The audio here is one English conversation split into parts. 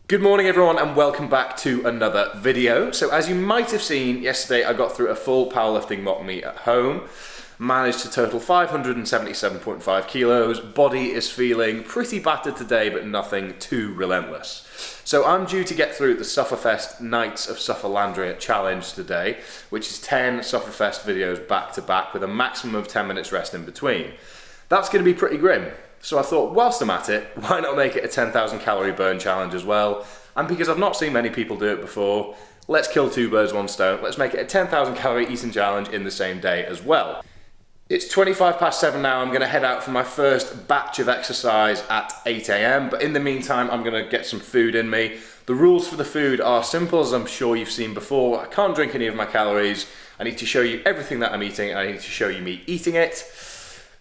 Good morning everyone and welcome back to another video. So as you might have seen yesterday, I got through a full powerlifting mock meet at home. Managed to total 577.5 kilos. Body is feeling pretty battered today, but nothing too relentless. So I'm due to get through the Sufferfest Knights of Sufferlandria challenge today, which is 10 Sufferfest videos back to back with a maximum of 10 minutes rest in between. That's going to be pretty grim. So I thought, whilst I'm at it, why not make it a 10,000 calorie burn challenge as well? And because I've not seen many people do it before, let's kill two birds, one stone. Let's make it a 10,000 calorie eating challenge in the same day as well. It's 7:25 now. I'm going to head out for my first batch of exercise at 8 AM. But in the meantime, I'm going to get some food in me. The rules for the food are simple, as I'm sure you've seen before. I can't drink any of my calories. I need to show you everything that I'm eating, and I need to show you me eating it.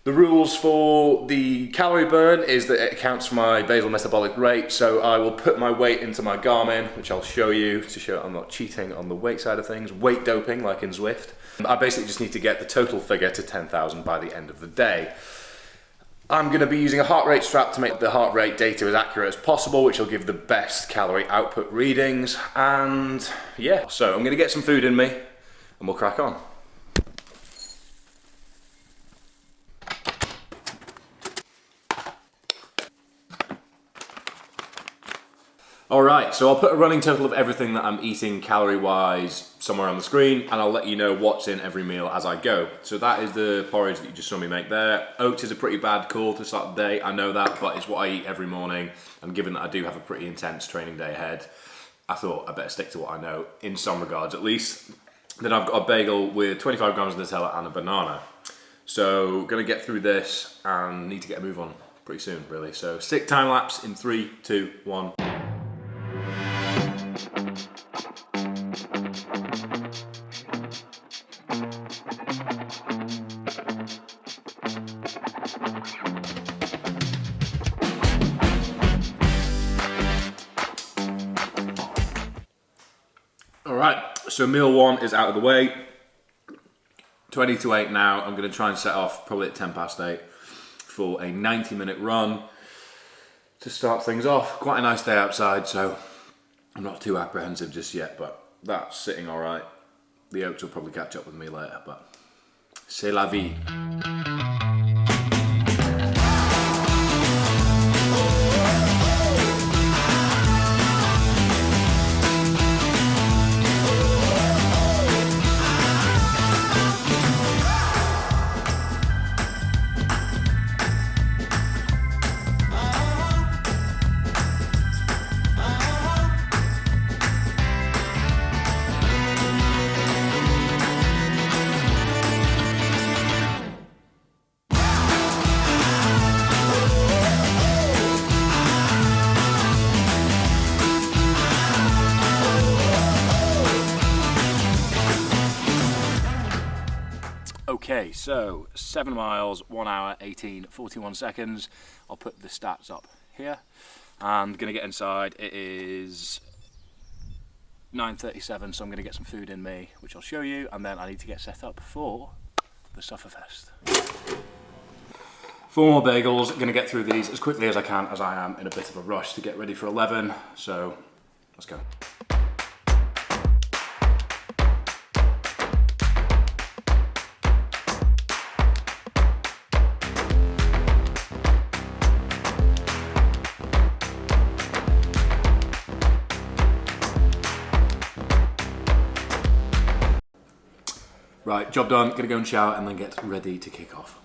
The rules for the calorie burn is that it accounts for my basal metabolic rate, so I will put my weight into my Garmin, which I'll show you to show I'm not cheating on the weight side of things, weight doping like in Zwift. I basically just need to get the total figure to 10,000 by the end of the day. I'm going to be using a heart rate strap to make the heart rate data as accurate as possible, which will give the best calorie output readings, and yeah, so I'm going to get some food in me and we'll crack on. Alright, so I'll put a running total of everything that I'm eating calorie-wise somewhere on the screen, and I'll let you know what's in every meal as I go. So that is the porridge that you just saw me make there. Oats is a pretty bad call to start the day, I know that, but it's what I eat every morning, and given that I do have a pretty intense training day ahead, I thought I better stick to what I know, in some regards at least. Then I've got a bagel with 25 grams of Nutella and a banana. So, gonna get through this, and need to get a move on pretty soon, really. So, stick time lapse in 3, 2, 1. Alright, so meal one is out of the way. 20 to 8 now. I'm going to try and set off probably at 8:10 for a 90-minute run to start things off. Quite a nice day outside, so I'm not too apprehensive just yet, but that's sitting alright. The oats will probably catch up with me later, but c'est la vie. Okay, so 7 miles, 1 hour, 18:41 seconds. I'll put the stats up here. And gonna get inside. It is 9:37, so I'm gonna get some food in me, which I'll show you, and then I need to get set up for the Sufferfest. 4 more bagels. Gonna get through these as quickly as I can, as I am in a bit of a rush to get ready for 11. So let's go. Right, job done, gonna go and shower and then get ready to kick off.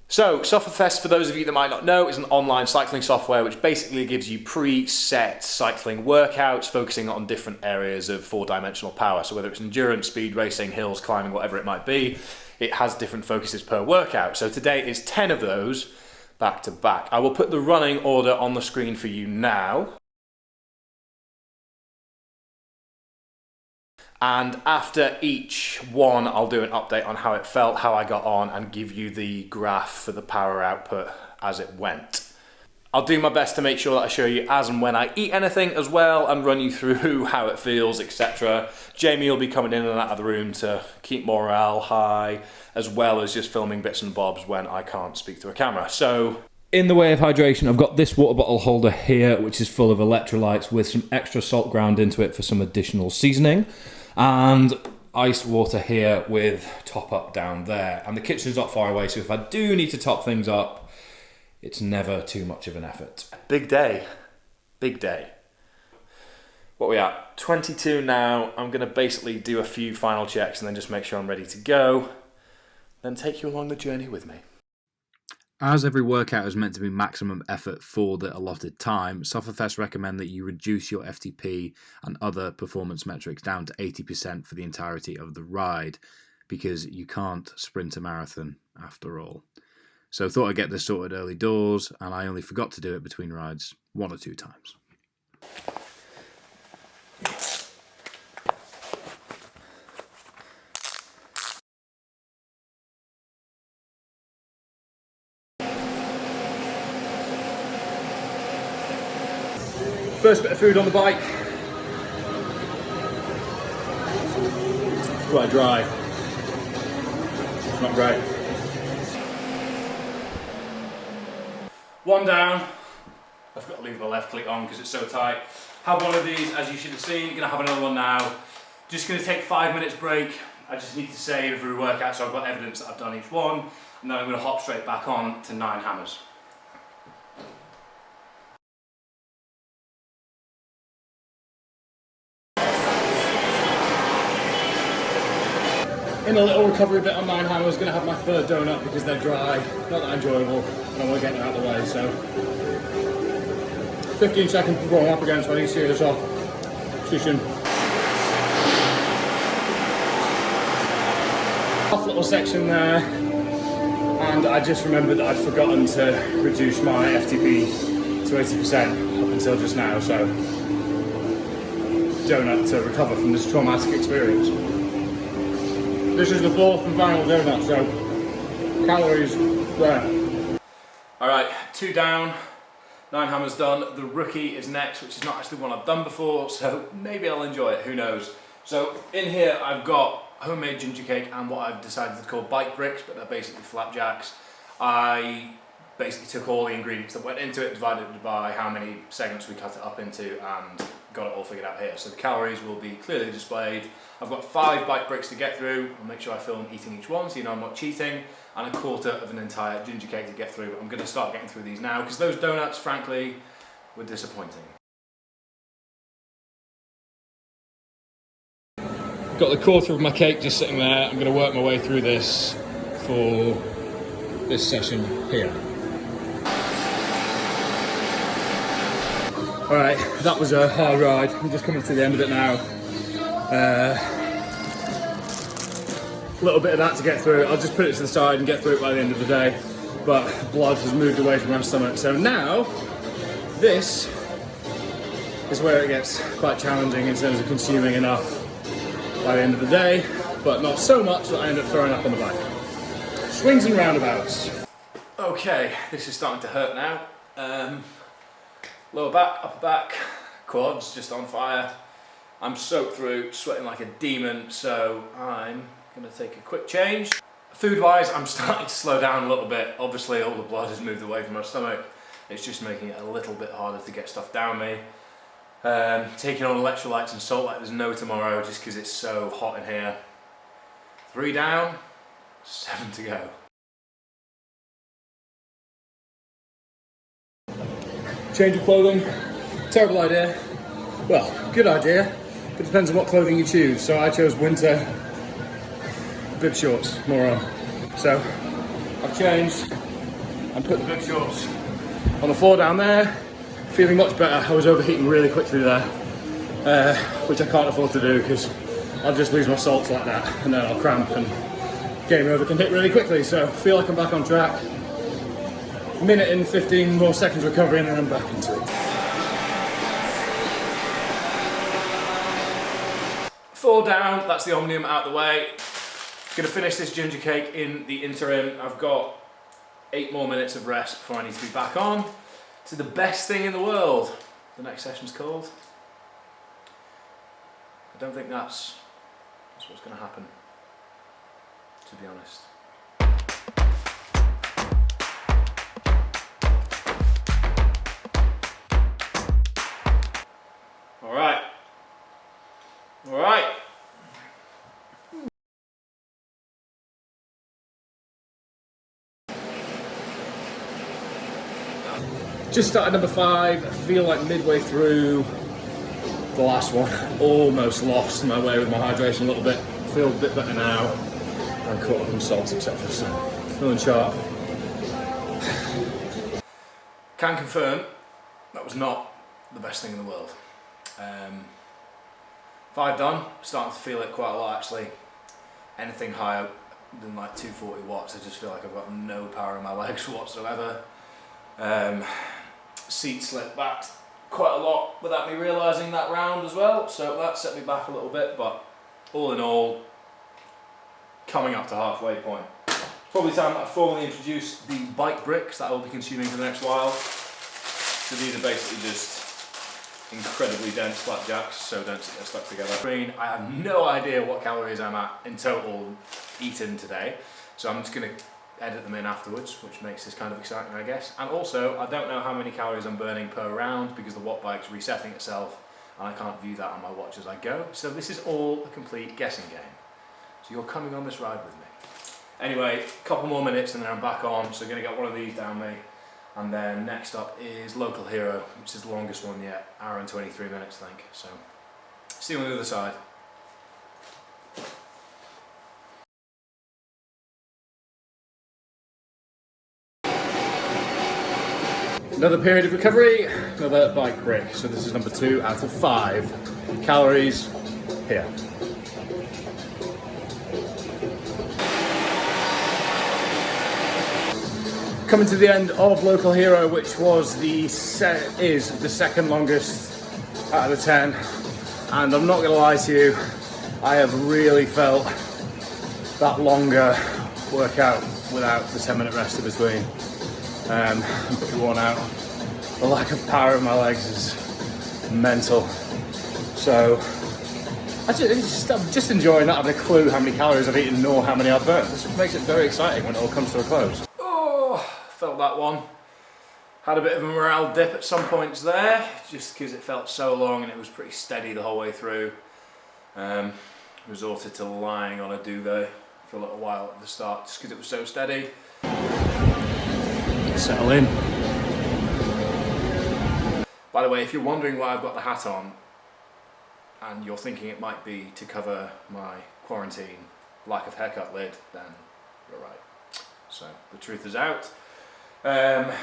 So, Sufferfest, for those of you that might not know, is an online cycling software which basically gives you pre-set cycling workouts focusing on different areas of 4-dimensional power. So whether it's endurance, speed, racing, hills, climbing, whatever it might be, it has different focuses per workout. So today is 10 of those back to back. I will put the running order on the screen for you now. And after each one, I'll do an update on how it felt, how I got on, and give you the graph for the power output as it went. I'll do my best to make sure that I show you as and when I eat anything as well, and run you through how it feels, etc. Jamie will be coming in and out of the room to keep morale high, as well as just filming bits and bobs when I can't speak to a camera. So In the way of hydration, I've got this water bottle holder here, which is full of electrolytes with some extra salt ground into it for some additional seasoning. And iced water here with top up down there. And the kitchen's not far away, so if I do need to top things up, it's never too much of an effort. Big day. Big day. What are we at? 22 now. I'm going to basically do a few final checks and then just make sure I'm ready to go. Then take you along the journey with me. As every workout is meant to be maximum effort for the allotted time, Sufferfest recommend that you reduce your FTP and other performance metrics down to 80% for the entirety of the ride, because you can't sprint a marathon after all. So I thought I'd get this sorted early doors, and I only forgot to do it between rides 1 or 2 times. First bit of food on the bike. Quite dry. Not great. One down. I've got to leave the left cleat on because it's so tight. Have one of these, as you should have seen. You're going to have another one now. Just going to take 5 minutes break. I just need to save every workout so I've got evidence that I've done each one. And then I'm going to hop straight back on to 9 hammers. In a little recovery bit on 9 hammers, going to have my third donut because they're dry, not that enjoyable, and I want to get them out of the way, so 15 seconds before I'm up again, so I need to see this off. Shushing. Off little section there, and I just remembered that I'd forgotten to reduce my FTP to 80% up until just now, so donut to recover from this traumatic experience. This is the fourth and final donut, so calories there. Alright, 2 down, 9 hammers done. The rookie is next, which is not actually one I've done before, so maybe I'll enjoy it, who knows. So in here I've got homemade ginger cake and what I've decided to call bike bricks, but they're basically flapjacks. I basically took all the ingredients that went into it, divided it by how many segments we cut it up into, and got it all figured out here. So the calories will be clearly displayed. I've got 5 bike bricks to get through. I'll make sure I film eating each one so you know I'm not cheating, and a quarter of an entire ginger cake to get through. But I'm going to start getting through these now because those donuts, frankly, were disappointing. Got the quarter of my cake just sitting there. I'm going to work my way through this for this session here. Alright, that was a hard ride. I'm just coming to the end of it now. A little bit of that to get through. I'll just put it to the side and get through it by the end of the day. But blood has moved away from my stomach. So now, this is where it gets quite challenging in terms of consuming enough by the end of the day, but not so much that I end up throwing up on the bike. Swings and roundabouts. Okay, this is starting to hurt now. Lower back, upper back, quads just on fire. I'm soaked through, sweating like a demon, so I'm gonna take a quick change. Food-wise, I'm starting to slow down a little bit. Obviously, all the blood has moved away from my stomach. It's just making it a little bit harder to get stuff down me. Taking on electrolytes and salt like there's no tomorrow, just because it's so hot in here. 3 down, 7 to go. Change of clothing, terrible idea. Well, good idea, but it depends on what clothing you choose. So I chose winter bib shorts, more on. So I've changed and put the bib shorts on the floor down there. Feeling much better. I was overheating really quickly there, which I can't afford to do because I'll just lose my salts like that and then I'll cramp and game over can hit really quickly. So I feel like I'm back on track. Minute and 15 more seconds recovery and then I'm back into it. 4 down, that's the omnium out of the way. Gonna finish this ginger cake in the interim. I've got 8 more minutes of rest before I need to be back on to the best thing in the world. The next session's called. I don't think that's what's gonna happen, to be honest. Just started number 5, I feel like midway through the last one. Almost lost my way with my hydration a little bit. Feel a bit better now. I'm caught up on salts, etc. So, feeling sharp. Can confirm that was not the best thing in the world. 5 done, starting to feel it quite a lot actually. Anything higher than like 240 watts, I just feel like I've got no power in my legs whatsoever. Seat slipped back quite a lot without me realising that round as well, so that set me back a little bit, but all in all, coming up to halfway point. Probably time that I formally introduce the bike bricks that I will be consuming for the next while. So these are basically just incredibly dense flapjacks, so dense that they're stuck together. I have no idea what calories I'm at in total eaten today, so I'm just going to edit them in afterwards, which makes this kind of exciting, I guess. And also, I don't know how many calories I'm burning per round because the watt bike's resetting itself and I can't view that on my watch as I go. So this is all a complete guessing game. So you're coming on this ride with me. Anyway, a couple more minutes and then I'm back on, so I'm going to get one of these down me. And then next up is Local Hero, which is the longest one yet, hour and 23 minutes I think. So, see you on the other side. Another period of recovery, another bike break. So this is number 2 out of 5. Calories here. Coming to the end of Local Hero, which was is the second longest out of the 10. And I'm not gonna lie to you, I have really felt that longer workout without the 10-minute rest in between. I'm pretty worn out. The lack of power in my legs is mental. So I'm just enjoying not having a clue how many calories I've eaten nor how many I've burnt. This makes it very exciting when it all comes to a close. Oh, felt that one. Had a bit of a morale dip at some points there, just because it felt so long and it was pretty steady the whole way through. Resorted to lying on a duvet for a little while at the start, just because it was so steady. Settle in. By the way, if you're wondering why I've got the hat on and you're thinking it might be to cover my quarantine lack of haircut lid, then you're right. So the truth is out. 9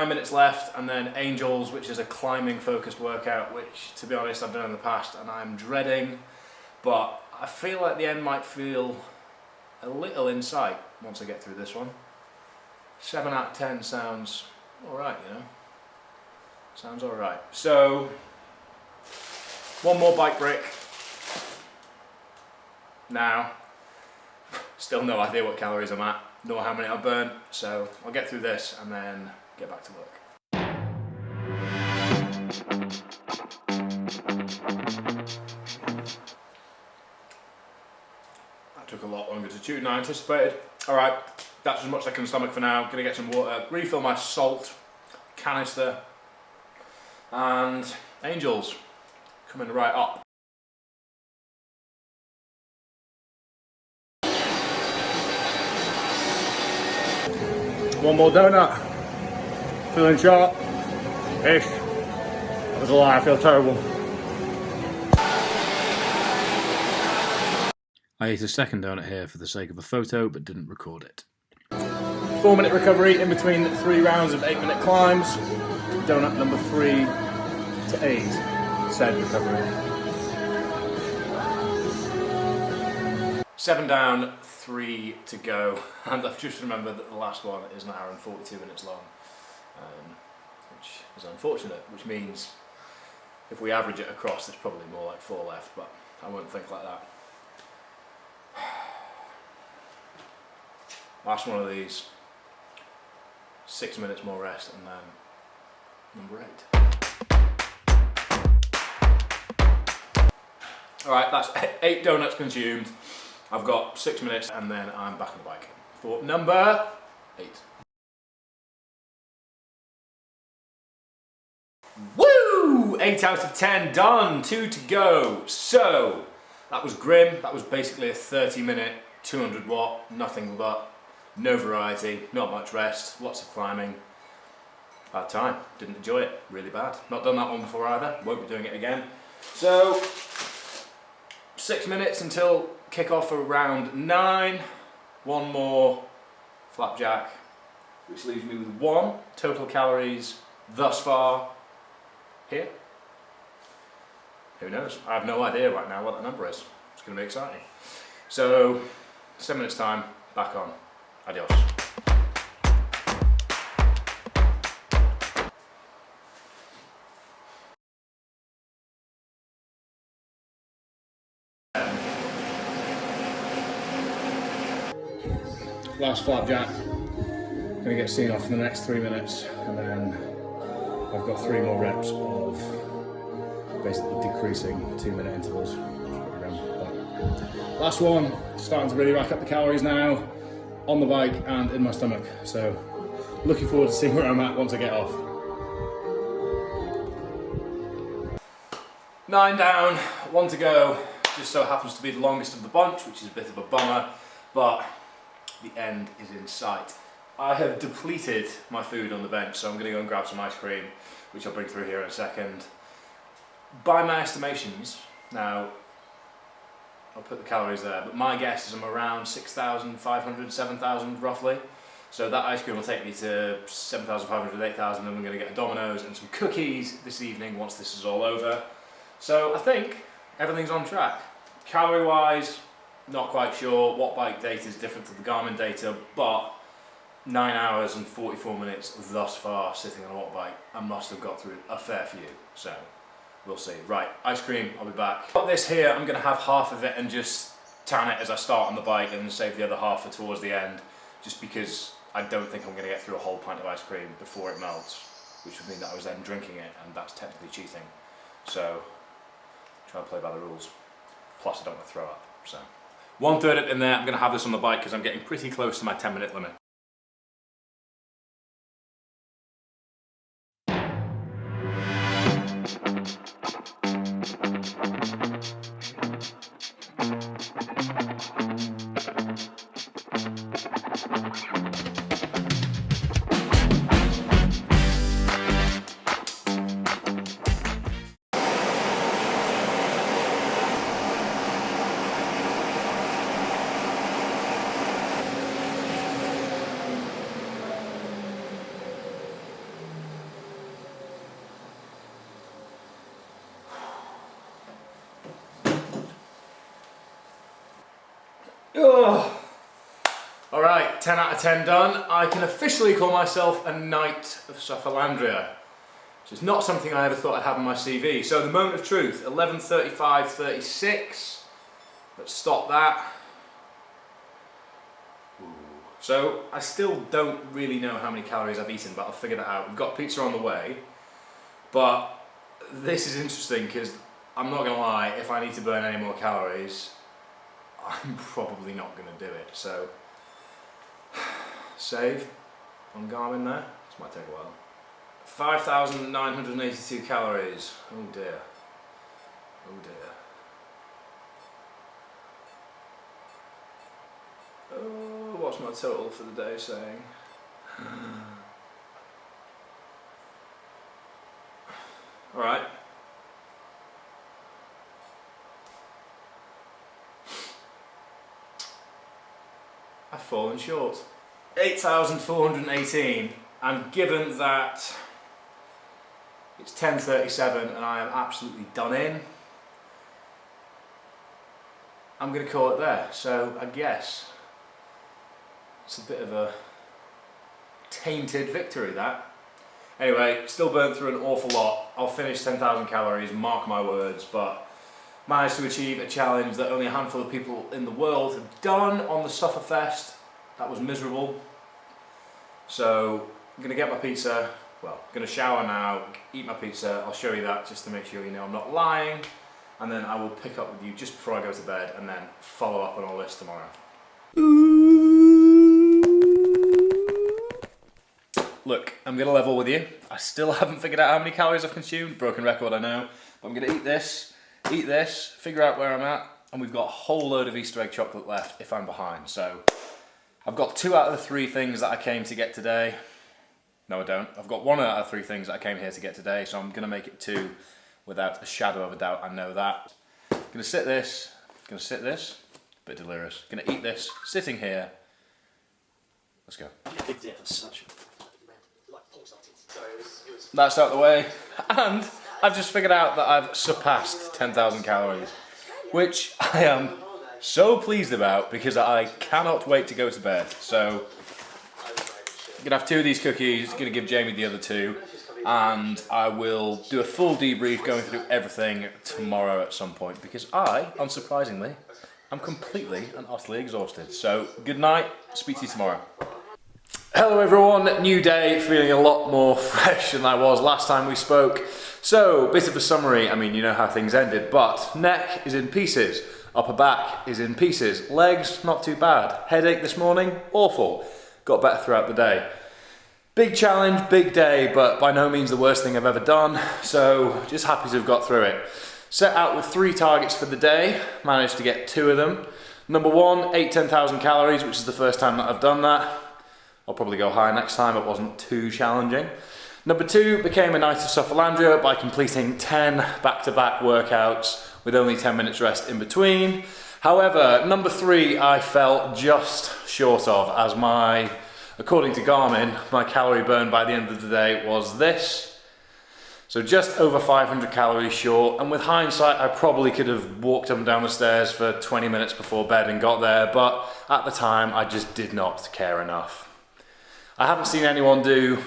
minutes left and then Angels, which is a climbing focused workout, which to be honest I've done in the past and I'm dreading, but I feel like the end might feel a little in sight once I get through this one. 7 out of 10 sounds alright, you know. Sounds alright. So, one more bike break. Now, still no idea what calories I'm at, nor how many I've burned, so I'll get through this and then get back to work. That took a lot longer to chew than I anticipated. Alright. That's as much as I can stomach for now. Gonna get some water, refill my salt canister, and Angels coming right up. One more donut. Feeling sharp-ish. That was a lie, I feel terrible. I ate a second donut here for the sake of a photo, but didn't record it. 4-minute recovery in between 3 rounds of 8-minute climbs. Donut number 3 to 8. Said recovery. 7 down, 3 to go. And I've just remembered that the last one is an hour and 42 minutes long. Which is unfortunate, which means if we average it across, there's probably more like 4 left, but I won't think like that. Last one of these. 6 minutes more rest and then number 8. Alright, that's 8 donuts consumed. I've got 6 minutes and then I'm back on the bike for number 8. Woo! 8 out of 10 done, 2 to go. So, that was grim. That was basically a 30-minute, 200 watt, nothing but. No variety, not much rest, lots of climbing. Bad time. Didn't enjoy it. Really bad. Not done that one before either. Won't be doing it again. So 6 minutes until kick-off for round 9. One more flapjack, which leaves me with 1 total calories thus far here. Who knows? I have no idea right now what that number is. It's going to be exciting. So 7 minutes time, back on. Adios. Last flapjack. Going to get seen off for the next 3 minutes, and then I've got 3 more reps of basically decreasing 2-minute intervals. But last one, starting to really rack up the calories now, on the bike and in my stomach. So looking forward to seeing where I'm at once I get off. 9 down, 1 to go. Just so happens to be the longest of the bunch, which is a bit of a bummer, but the end is in sight. I have depleted my food on the bench, so I'm going to go and grab some ice cream, which I'll bring through here in a second. By my estimations, now I'll put the calories there, but my guess is I'm around 6,500, 7,000 roughly. So that ice cream will take me to 7,500, 8,000, and I'm going to get a Domino's and some cookies this evening once this is all over. So I think everything's on track. Calorie wise, not quite sure. What bike data is different to the Garmin data, but 9 hours and 44 minutes thus far sitting on a watt bike. I must have got through a fair few, so we'll see. Right, ice cream, I'll be back. Got this here, I'm going to have half of it and just tan it as I start on the bike and save the other half for towards the end, just because I don't think I'm going to get through a whole pint of ice cream before it melts, which would mean that I was then drinking it, and that's technically cheating. So, try to play by the rules. Plus I don't want to throw up, so. 1/3 it in there. I'm going to have this on the bike because I'm getting pretty close to my 10-minute limit. Oh. Alright, 10 out of 10 done. I can officially call myself a Knight of Sufferlandria, which is not something I ever thought I'd have on my CV. So the moment of truth, 11:35:36. Let's stop that. Ooh. So I still don't really know how many calories I've eaten, but I'll figure that out. We've got pizza on the way, but this is interesting because I'm not going to lie, if I need to burn any more calories, I'm probably not going to do it. So, save on Garmin there. This might take a while. 5,982 calories. Oh dear. Oh dear. Oh, what's my total for the day saying? Alright. I've fallen short. 8,418, and given that it's 10:37 and I am absolutely done in, I'm going to call it there. So I guess it's a bit of a tainted victory, that. Anyway, still burnt through an awful lot. I'll finish 10,000 calories, mark my words, but managed to achieve a challenge that only a handful of people in the world have done on the Sufferfest. That was miserable. So I'm going to get my pizza, well, I'm going to shower now, eat my pizza. I'll show you that just to make sure you know I'm not lying, and then I will pick up with you just before I go to bed and then follow up on all this tomorrow. Look, I'm going to level with you. I still haven't figured out how many calories I've consumed, broken record I know, but I'm going to eat this, figure out where I'm at, and we've got a whole load of Easter egg chocolate left if I'm behind. So I've got 2 out of the 3 things that I came to get today. No, I don't. I've got 1 out of 3 things that I came here to get today, so I'm going to make it 2 without a shadow of a doubt. I know that. I'm going to sit this, bit delirious. Going to eat this, sitting here. Let's go. That's out the way. And I've just figured out that I've surpassed 10,000 calories, which I am so pleased about because I cannot wait to go to bed. So I'm gonna have 2 of these cookies, gonna give Jamie the other 2, and I will do a full debrief going through everything tomorrow at some point because I, unsurprisingly, am completely and utterly exhausted. So good night, speak to you tomorrow. Hello everyone, new day, feeling a lot more fresh than I was last time we spoke. So, bit of a summary, I mean you know how things ended, but neck is in pieces, upper back is in pieces, legs not too bad, headache this morning, awful, got better throughout the day. Big challenge, big day, but by no means the worst thing I've ever done, so just happy to have got through it. Set out with 3 targets for the day, managed to get 2 of them. Number 1, 10,000 calories, which is the first time that I've done that. I'll probably go higher next time, it wasn't too challenging. Number 2, became a Knight of Sufferlandria by completing 10 back-to-back workouts with only 10 minutes rest in between. However, number 3 I fell just short of, as according to Garmin, my calorie burn by the end of the day was this. So just over 500 calories short, and with hindsight I probably could have walked up and down the stairs for 20 minutes before bed and got there, but at the time I just did not care enough. I haven't seen anyone do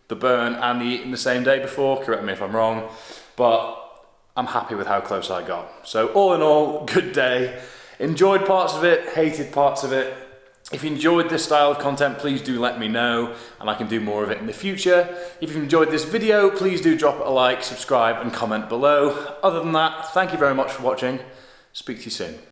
the burn and the eat in the same day before, correct me if I'm wrong, but I'm happy with how close I got. So all in all, good day. Enjoyed parts of it, hated parts of it. If you enjoyed this style of content, please do let me know and I can do more of it in the future. If you've enjoyed this video, please do drop it a like, subscribe and comment below. Other than that, thank you very much for watching. Speak to you soon.